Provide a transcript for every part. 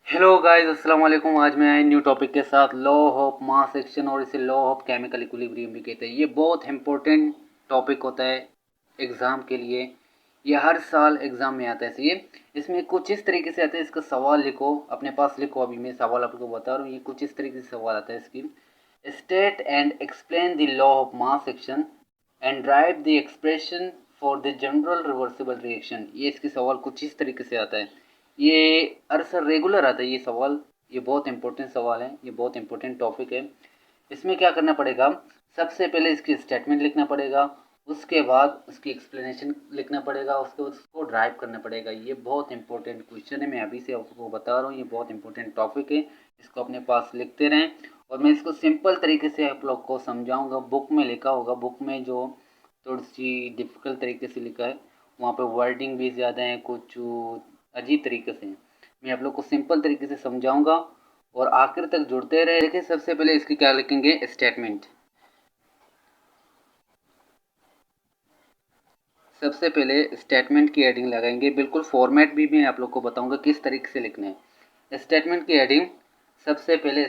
Hello guys, अस्सलाम वालेकुम। आज मैं आए न्यू टॉपिक के साथ लॉ ऑफ मास एक्शन, और इसे लॉ ऑफ केमिकल इक्विलिब्रियम भी कहते हैं। ये बहुत इंपॉर्टेंट टॉपिक होता है एग्ज़ाम के लिए। ये हर साल एग्ज़ाम में आता है। ये इसमें कुछ इस तरीके से आता है, इसका सवाल लिखो, अपने पास लिखो। अभी मैं सवाल आपको बता रहा हूँ। ये कुछ इस तरीके से सवाल आता है इसकी। State and explain the law of mass action and drive the expression for the general reversible reaction. ये इसकी सवाल कुछ इस तरीके से आता है। ये अक्सर रेगुलर आता है ये सवाल। ये बहुत इंपॉर्टेंट सवाल है, ये बहुत इंपॉर्टेंट टॉपिक है। इसमें क्या करना पड़ेगा, सबसे पहले इसकी स्टेटमेंट लिखना पड़ेगा, उसके बाद उसकी एक्सप्लेनेशन लिखना पड़ेगा, उसके बाद उसको ड्राइव करना पड़ेगा। ये बहुत इंपॉर्टेंट क्वेश्चन है, मैं अभी से आपको बता रहा हूँ। ये बहुत इंपॉर्टेंट टॉपिक है, इसको अपने पास लिखते रहें। और मैं इसको सिंपल तरीके से आप लोग को समझाऊंगा। बुक में लिखा होगा, बुक में जो थोड़ी सी डिफ़िकल्ट तरीके से लिखा है, वहाँ पे वर्डिंग भी ज़्यादा है, कुछ अजीब तरीके से हैं। मैं आप लोग को सिंपल तरीके से समझाऊंगा और आखिर तक जुड़ते रहे। देखिए, सबसे पहले इसकी क्या लिखेंगे, स्टेटमेंट। सबसे पहले स्टेटमेंट की हेडिंग लगाएंगे। बिल्कुल फॉर्मेट भी मैं आप लोग को बताऊंगा किस तरीके से लिखना है। स्टेटमेंट की हेडिंग, सबसे पहले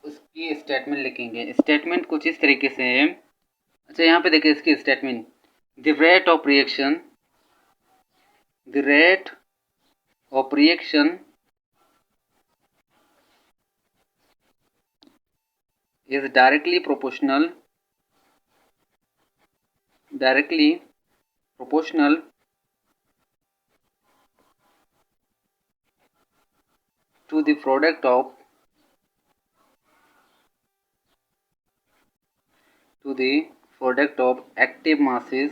उसकी स्टेटमेंट लिखेंगे। स्टेटमेंट कुछ इस तरीके से है। अच्छा, यहाँ पे देखिए इसकी statement. The rate of reaction, the rate of reaction is directly proportional to the product of active masses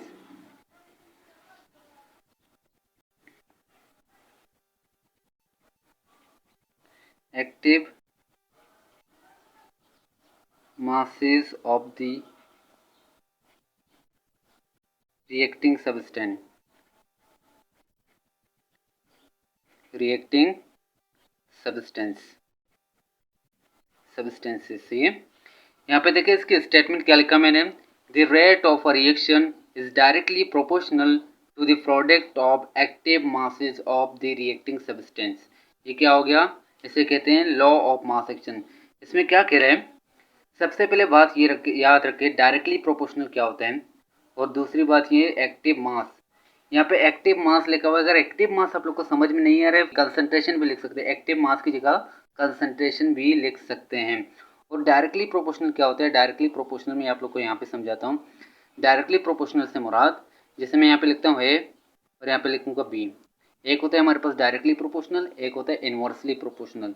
of the reacting substance, reacting substances। ये यहाँ पे देखिए इसकी स्टेटमेंट क्या लिखा मैंने। The rate of a reaction is directly proportional to the product of active masses of the reacting substance. ये क्या हो गया, इसे कहते हैं लॉ ऑफ मास एक्शन। इसमें क्या कह रहे हैं, सबसे पहले बात ये याद रखिए डायरेक्टली प्रोपोर्शनल क्या होता है, और दूसरी बात ये एक्टिव मास। यहाँ पे एक्टिव मास लिखा हुआ है। अगर एक्टिव मास आप लोग को समझ में नहीं आ रहा है, कंसंट्रेशन भी लिख सकते हैं। एक्टिव मास की जगह कंसंट्रेशन भी लिख सकते हैं। और डायरेक्टली प्रोपोर्शनल क्या होता है, डायरेक्टली प्रोपोर्शनल में आप लोग को यहाँ पे समझाता हूँ। डायरेक्टली प्रोपोर्शनल से मुराद, जैसे मैं यहाँ पे लिखता हूँ ए और यहाँ पे लिखूँगा बी। एक होता है हमारे पास डायरेक्टली प्रोपोर्शनल, एक होता है इनवर्सली प्रोपोर्शनल।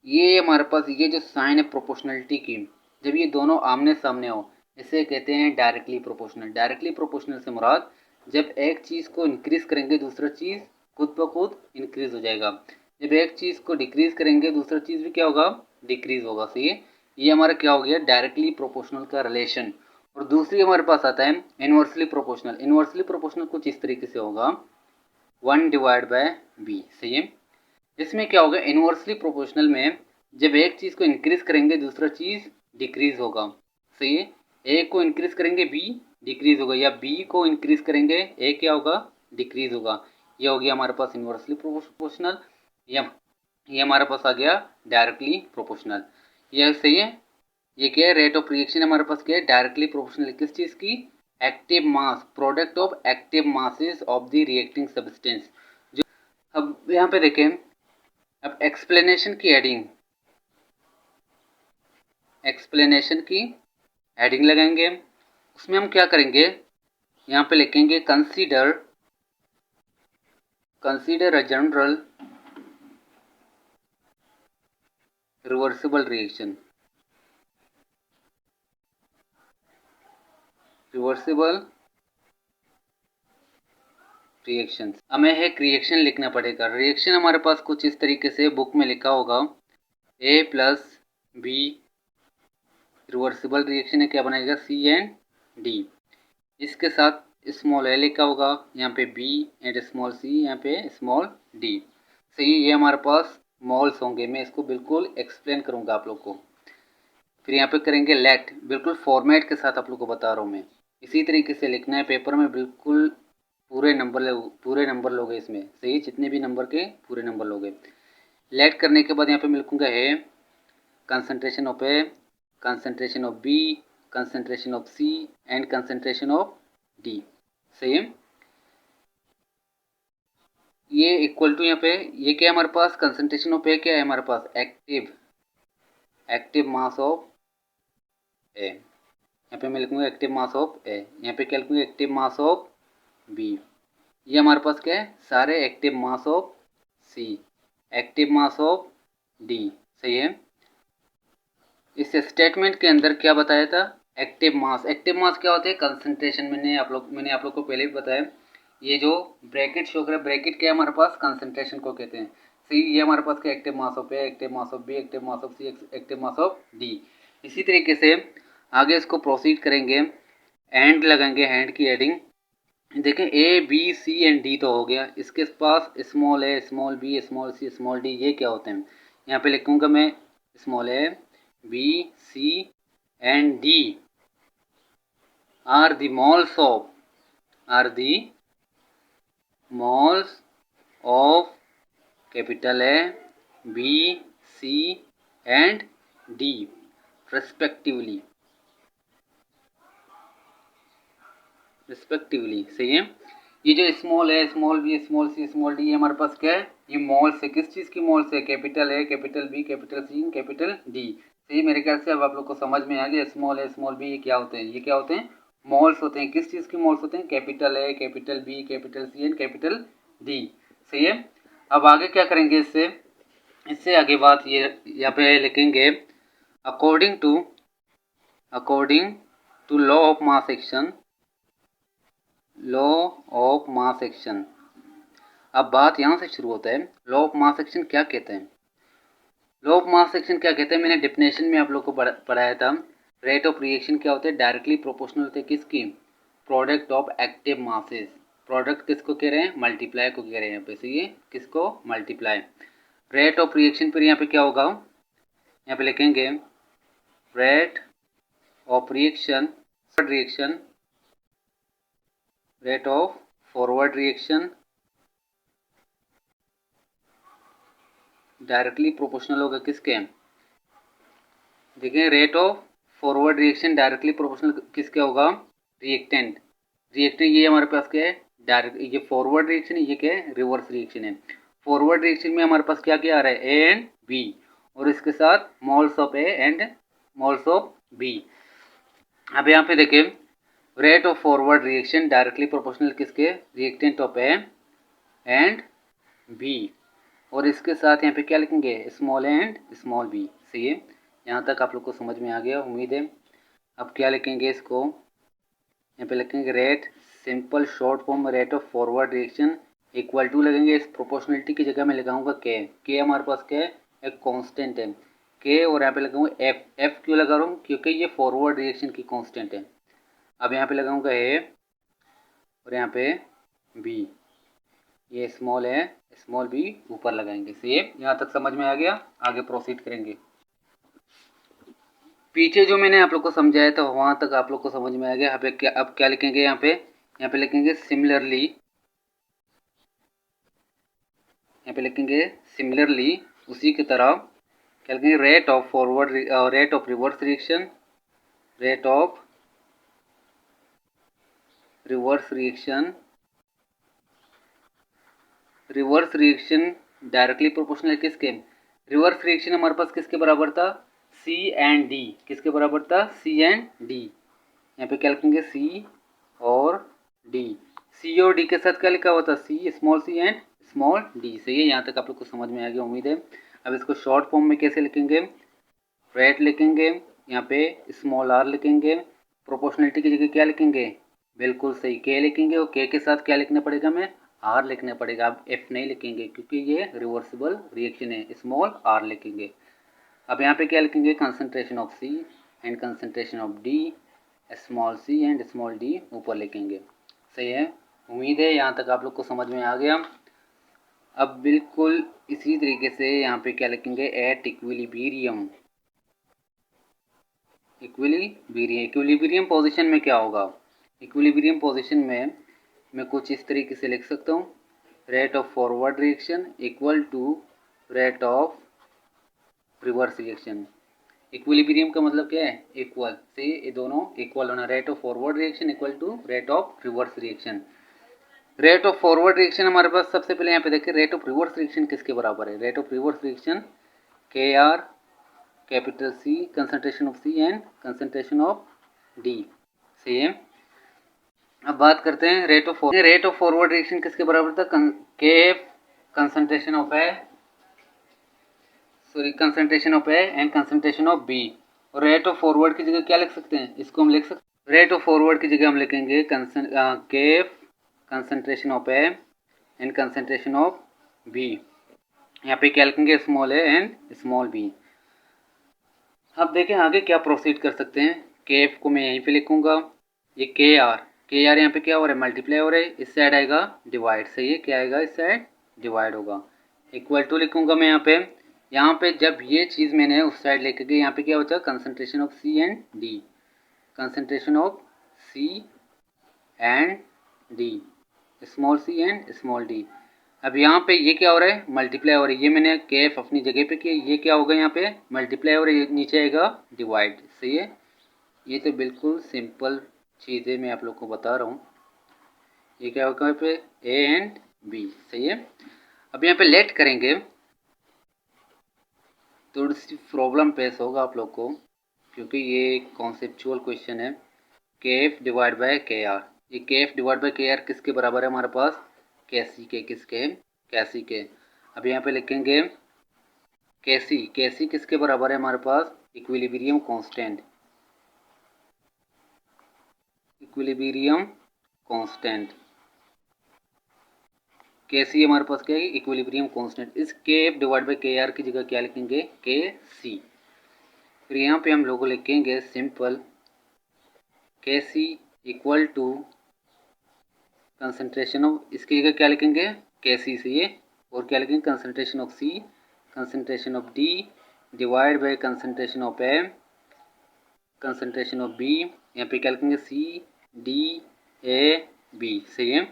ये हमारे पास ये जो साइन है प्रोपोर्शनलिटी की, जब ये दोनों आमने सामने हो, इसे कहते हैं डायरेक्टली प्रोपोर्शनल। डायरेक्टली प्रोपोर्शनल से मुराद, जब एक चीज़ को इंक्रीज करेंगे दूसरा चीज़ खुद ब खुद इंक्रीज हो जाएगा। जब एक चीज़ को डिक्रीज करेंगे दूसरा चीज़ भी क्या होगा, डिक्रीज होगा। सही है, ये हमारा क्या हो गया, डायरेक्टली प्रोपोर्शनल का रिलेशन। और दूसरी हमारे पास आता है इनवर्सली प्रोपोर्शनल। इनवर्सली प्रोपोर्शनल कुछ इस तरीके से होगा, 1/b। सही है, इसमें क्या होगा, इनवर्सली प्रोपोर्शनल में जब एक चीज़ को इंक्रीज करेंगे दूसरा चीज़ डिक्रीज होगा। सही है, ए को इंक्रीज करेंगे बी डिक्रीज होगा, या बी को इंक्रीज करेंगे ए क्या होगा, डिक्रीज होगा। ये हो गया हमारे पास इनवर्सली प्रोपोर्शनल। या ये हमारे पास आ गया डायरेक्टली प्रोपोर्शनल। ये सही है। ये क्या है, रेट ऑफ रिएक्शन हमारे पास क्या है, डायरेक्टली प्रोपोर्शनल किस चीज़ की, active mass, product of active masses of the reacting substance. जो अब यहाँ पे देखें, अब एक्सप्लेनेशन की हेडिंग, एक्सप्लेनेशन की हेडिंग लगाएंगे। उसमें हम क्या करेंगे, यहाँ पे लिखेंगे consider, consider a general reversible reaction, reversible reaction. हमें एक रिएक्शन लिखना पड़ेगा। रिएक्शन हमारे पास कुछ इस तरीके से बुक में लिखा होगा, ए प्लस बी रिवर्सिबल रिएक्शन है, क्या बनेगा, सी एंड डी। इसके साथ स्मॉल ए लिखा होगा, यहाँ पे बी एंड स्मॉल सी, यहाँ पे स्मॉल डी। सही, ये हमारे पास मॉल्स होंगे। मैं इसको बिल्कुल एक्सप्लेन करूँगा आप लोग को। फिर यहाँ पे करेंगे लेट, बिल्कुल फॉर्मेट के साथ आप लोग को बता रहा हूँ मैं। इसी तरीके से लिखना है पेपर में, बिल्कुल पूरे नंबर लोगे इसमें। सही, जितने भी नंबर के पूरे नंबर लोगे। लेट करने के बाद यहाँ पे मिलूंगा है concentration of A, concentration of B, concentration of C and concentration of D. सही है। ये इक्वल टू यहाँ पे ये क्या है हमारे पास, कंसंट्रेशन ऑफ ए क्या है हमारे पास, एक्टिव मास ऑफ ए। यहाँ पे मैं लिखूंगा एक्टिव मास ऑफ ए, यहाँ पे क्या लिखूंगा एक्टिव मास ऑफ बी। ये हमारे पास क्या है, सारे active mass of C, active mass of D. सही है। इस स्टेटमेंट के अंदर क्या बताया था, एक्टिव मास क्या होते हैं, कंसंट्रेशन। मैंने आप लोग को पहले भी बताया। ये जो ब्रैकेट शो कर रहा है, ब्रैकेट क्या है हमारे पास, कंसंट्रेशन को कहते हैं। सी ये हमारे पास क्या, active mass of A, active mass of B, active mass of C, active mass of D. इसी तरीके से आगे इसको प्रोसीड करेंगे, एंड लगाएंगे, हैंड की एडिंग। देखें A B C and D तो हो गया, इसके पास small A, small B, small C, small D, ये क्या होते हैं। यहाँ पे लिखूंगा मैं small A, B, C and D are the moles of capital A, B, C and D respectively. सही है। ये जो स्मॉल है, small B, small C, small D, ये हमारे पास क्या है, ये मॉल्स है। किस चीज़ की मॉल्स है, capital A, capital B, capital C, capital D. सही, मेरे ख्याल से अब आप लोग को समझ में आ गया स्मॉल ए, स्मॉल बी ये क्या होते हैं, ये क्या होते हैं, मॉल्स होते हैं। किस चीज़ की मॉल्स होते हैं, capital A, capital B, capital C and capital D. सही है। अब आगे क्या करेंगे, इससे आगे बात ये यहाँ पे लिखेंगे, according to law of mass action, law of mass action. अब बात यहाँ से शुरू होता है, लॉ ऑफ मास एक्शन क्या कहते हैं। लॉ ऑफ मास एक्शन क्या कहते हैं, मैंने डेफिनेशन में आप लोग को पढ़ाया था। रेट ऑफ रिएक्शन क्या होता है, डायरेक्टली प्रोपोर्शनल होते हैं किसकी, product of active masses. Product किसको कह रहे हैं, मल्टीप्लाई को कह रहे हैं यहाँ पे। सही है, किसको, मल्टीप्लाई। रेट ऑफ रिएक्शन पर यहाँ पे क्या होगा, यहाँ पे लिखेंगे rate of reaction, rate of forward reaction directly proportional होगा किसके, देखिए rate of forward reaction directly proportional किसके होगा, रिएक्टेंट। ये हमारे पास क्या है, डायरेक्ट, ये फॉरवर्ड रिएक्शन है, ये क्या है, रिवर्स रिएक्शन है। फॉरवर्ड रिएक्शन में हमारे पास क्या क्या आ रहा है, ए एंड बी, और इसके साथ moles of A and moles of B. अब यहाँ पे देखिए rate of forward reaction directly proportional किसके, reactant of A and B, और इसके साथ यहाँ पे क्या लिखेंगे, small A and small B. सही है, यहाँ तक आप लोग को समझ में आ गया उम्मीद है। अब क्या लिखेंगे, इसको यहाँ पे लिखेंगे रेट, सिंपल शॉर्ट फॉर्म में rate of forward reaction equal to लगेंगे, इस प्रोपोर्शनलिटी की जगह मैं लगाऊंगा के हमारे पास क्या है, एक कांस्टेंट है के, और यहाँ पे लगाऊंगा एफ क्यों लगा रहा हूँ, क्योंकि ये फॉरवर्ड रिएक्शन की कांस्टेंट है। अब यहाँ पे लगाऊंगा ए और यहाँ पे बी, ये स्मॉल है, स्मॉल बी ऊपर लगाएंगे। सेम, यहाँ तक समझ में आ गया, आगे प्रोसीड करेंगे। पीछे जो मैंने आप लोग को समझाया था वहाँ तक आप लोग को समझ में आ गया। अब क्या लिखेंगे, यहाँ पे लिखेंगे सिमिलरली, यहाँ पे लिखेंगे सिमिलरली, उसी की तरह क्या लिखेंगे, rate of forward, rate of reverse reaction, rate of reverse reaction directly proportional किसके, रिवर्स रिएक्शन हमारे पास किसके बराबर था, सी एंड डी। किसके बराबर था, सी एंड डी। यहाँ पे क्या लिखेंगे, सी और डी। सी और डी के साथ क्या लिखा हुआ था, C, small C and small D. सही है, यहाँ तक आप लोग को समझ में आ गया उम्मीद है। अब इसको शॉर्ट फॉर्म में कैसे लिखेंगे, रेट लिखेंगे, यहाँ पे स्मॉल आर लिखेंगे, प्रोपोर्शनलिटी की जगह क्या लिखेंगे, बिल्कुल सही के लिखेंगे, और के साथ क्या लिखना पड़ेगा, हमें आर लिखना पड़ेगा। आप एफ नहीं लिखेंगे क्योंकि ये रिवर्सिबल रिएक्शन है, स्मॉल आर लिखेंगे। अब यहाँ पे क्या लिखेंगे, concentration of C and concentration of D, small C and small D ऊपर लिखेंगे। सही है, उम्मीद है यहाँ तक आप लोग को समझ में आ गया। अब बिल्कुल इसी तरीके से यहाँ पे क्या लिखेंगे, एट इक्विलिब्रियम, इक्विलिब्रियम पोजीशन में क्या होगा, इक्विलिब्रियम पोजीशन में मैं कुछ इस तरीके से लिख सकता हूँ, rate of forward reaction equal to rate of reverse reaction. Equilibrium का मतलब क्या है, इक्वल से ये दोनों इक्वल होना, rate of forward reaction equal to rate of reverse reaction. Rate of forward reaction हमारे पास सबसे पहले यहाँ पे देखिए रेट ऑफ रिवर्स रिएक्शन किसके बराबर है, rate of reverse reaction K R capital C concentration of C and concentration of D. Same अब बात करते हैं रेट ऑफ फॉरवर्ड रिएक्शन किसके बराबर था, K F concentration of A concentration of A and concentration of B. और rate of forward की जगह क्या लिख सकते हैं, इसको हम लिख सकते हैं रेट ऑफ फॉरवर्ड की जगह हम लिखेंगे K F concentration of A and concentration of B. यहाँ पे क्या लिखेंगे, small A and small B. अब देखें आगे क्या प्रोसीड कर सकते हैं। के एफ को मैं यहीं पे लिखूंगा, ये के आर यहाँ पे क्या हो रहा है, मल्टीप्लाई हो रहा है, इस साइड आएगा डिवाइड, सही है, क्या आएगा इस साइड डिवाइड होगा, इक्वल टू लिखूंगा मैं यहाँ पे जब ये चीज़ मैंने उस साइड लेके गई, यहाँ पे क्या होता है concentration of C and D, concentration of C and D, small C and small D. अब यहाँ पे ये क्या हो रहा है, मल्टीप्लाई हो रहा है, ये मैंने के एफ अपनी जगह पे किया, ये क्या होगा यहाँ पे मल्टीप्लाई हो रहा है, नीचे आएगा डिवाइड, सही है। ये तो बिल्कुल सिंपल चीज़ है, मैं आप लोग को बता रहा हूँ। ये क्या होगा यहाँ पे ए एंड बी, सही है। अब यहाँ पे लेट करेंगे, थोड़ी सी प्रॉब्लम पेश होगा आप लोग को, क्योंकि ये कॉन्सेप्चुअल क्वेश्चन है। के एफ डिवाइड बाय के आर, ये के एफ डिवाइड बाय के आर किसके बराबर है हमारे पास, कैसी के, किसके कैसी के। अब यहाँ पे लिखेंगे कैसी किसके बराबर है हमारे पास, इक्विलिब्रियम कांस्टेंट, इक्विलिब्रियम कांस्टेंट। कैसी हमारे पास क्या है, इक्विलिब्रियम कांस्टेंट। इस के एफ डिवाइड बाय के आर की जगह क्या लिखेंगे, के सी। फिर यहाँ पे हम लोग लिखेंगे सिंपल के सी इक्वल टू कंसंट्रेशन ऑफ, इसकी जगह क्या लिखेंगे के सी, से ये, और क्या लिखेंगे concentration of C, concentration of D divide by concentration of A, concentration of B. यहाँ पे क्या लिखेंगे सी डी ए बी, सही है।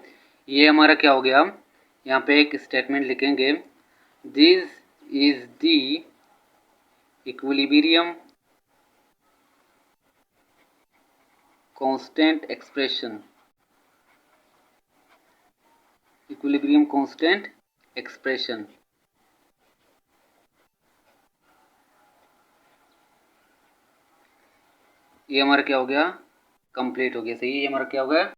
ये हमारा क्या हो गया, यहाँ पे एक स्टेटमेंट लिखेंगे, this is the equilibrium constant expression, equilibrium constant expression. ये हमारा क्या हो गया, कंप्लीट हो गया, सही है, ये हमारा क्या हो गया